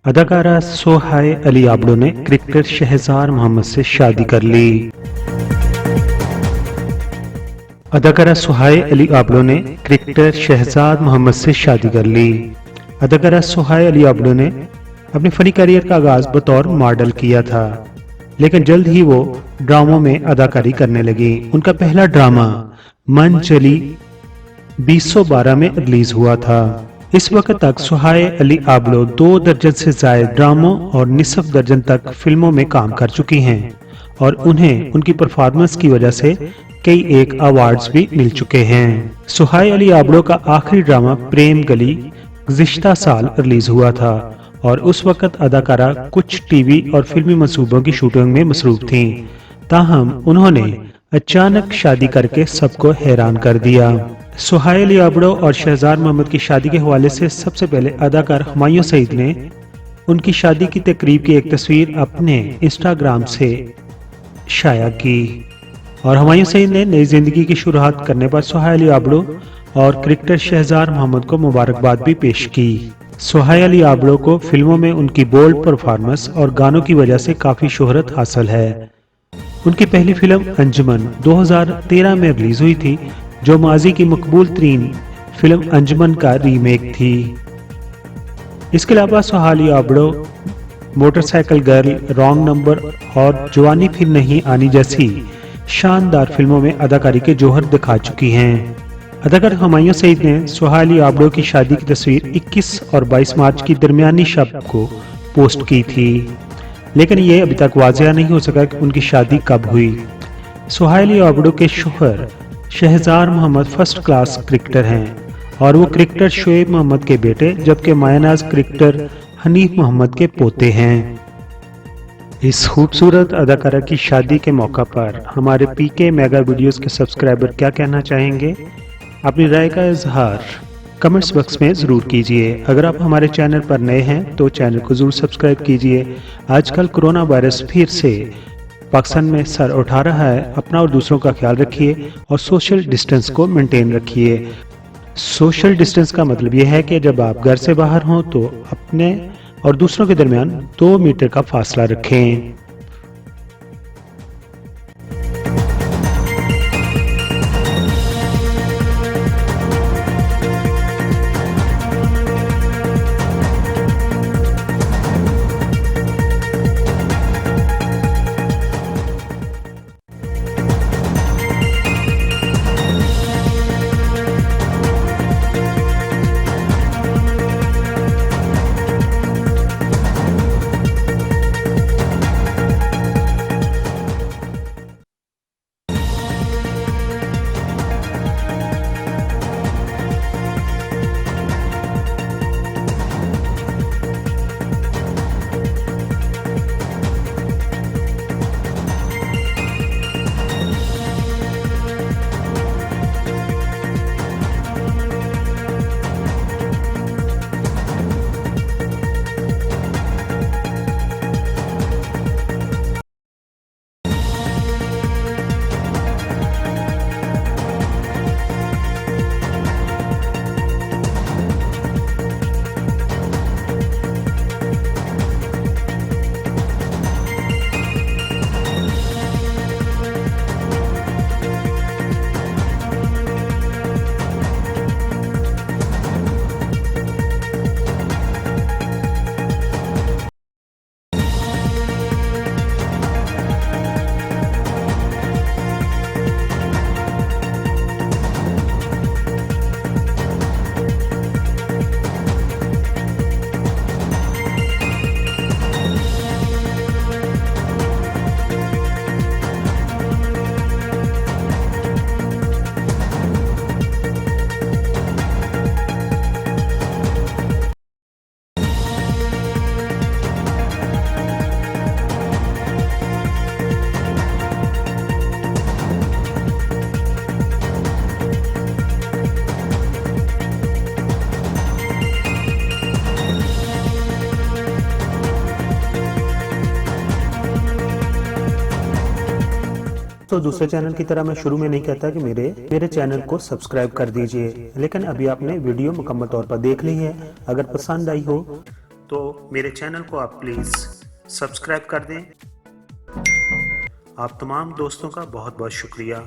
अदाकारा सोहाय अली आबड़ो ने क्रिकेटर शहजाद मोहम्मद से शादी कर ली। अदाकारा सोहाय अली आबड़ो ने क्रिकेटर शहजाद मोहम्मद से शादी कर ली। अदाकारा सोहाय अली आबड़ो ने अपने फनी करियर का आगाज बतौर मॉडल किया था, लेकिन जल्द ही वो ड्रामों में अदाकारी करने लगी। उनका पहला ड्रामा मन चली 2012 में रिलीज हुआ था। इस वक्त तक सोहाय अली आबड़ो 2 दर्जन से ज्यादा ड्रामों और निसफ दर्जन तक फिल्मों में काम कर चुकी हैं और उन्हें उनकी परफॉर्मेंस की वजह से कई एक अवार्ड्स भी मिल चुके हैं। सोहाय अली आबड़ो का आखिरी ड्रामा प्रेम गली गुज़िश्ता साल रिलीज हुआ था और उस वक्त अदाकारा कुछ टीवी और फिल्मी मंसूबों की शूटिंग में मसरूफ थीं। ताहम उन्होंने अचानक शादी करके सबको हैरान कर दिया। सोहाय अली आबड़ो और शहजाद मोहम्मद की शादी के हवाले से सबसे पहले अदाकार हुमायूं सईद ने उनकी शादी की तकरीब की एक तस्वीर अपने इंस्टाग्राम से शाया की और हुमायूं सईद ने नई जिंदगी की शुरुआत करने पर सोहाय अली आबड़ो और क्रिकेटर शहजाद मोहम्मद को मुबारकबाद भी पेश की। सोहाय अली आबड़ो को फिल्मों में उनकी बोल्ड परफॉर्मेंस और गानों की वजह से काफी शोहरत हासिल है। उनकी पहली फिल्म अंजुमन 2013 में रिलीज हुई थी, जो माजी की मकबूल तरीन फिल्म अंजुमन का रीमेक थी। इसके अलावा Sohai Ali Abro motorcycle girl, wrong number और जवानी फिर नहीं आनी जैसी शानदार फिल्मों में अदाकारी के जौहर दिखा चुकी हैं। अदाकार हुमायूं सईद ने सोहाय अली आबड़ो की शादी की तस्वीर 21 और 22 मार्च की दरमियानी शब को पोस्ट की थी, लेकिन ये अभी तक वाज़ेह नहीं हो सका कि उनकी शादी कब हुई। सोहाय अली आबड़ो के शोहर Shahzad Mohammad first class cricketer हैं और वो क्रिकेटर शोएब मोहम्मद के बेटे जबकि मायनाज क्रिकेटर हनीफ मोहम्मद के पोते हैं। इस खूबसूरत अदाकारा की शादी के मौका पर हमारे पीके मेगा वीडियोस के सब्सक्राइबर क्या कहना चाहेंगे? अपनी राय का इजहार कमेंट्स बॉक्स में ज़रूर कीजिए। अगर आप हमारे चैनल पर नए हैं तो चैनल को ज़रूर सब्सक्राइब कीजिए। आजकल कोरोना वायरस फिर से पाकिस्तान में सर उठा रहा है। अपना और दूसरों का ख्याल रखिए और सोशल डिस्टेंस को मेंटेन रखिए। सोशल डिस्टेंस का मतलब यह है कि जब आप घर से बाहर हों तो अपने और दूसरों के दरमियान 2 मीटर का फासला रखें। तो दूसरे चैनल की तरह मैं शुरू में नहीं कहता कि मेरे चैनल को सब्सक्राइब कर दीजिए, लेकिन अभी आपने वीडियो मुकम्मल तौर पर देख ली है। अगर पसंद आई हो तो मेरे चैनल को आप प्लीज़ सब्सक्राइब कर दें। आप तमाम दोस्तों का बहुत बहुत शुक्रिया।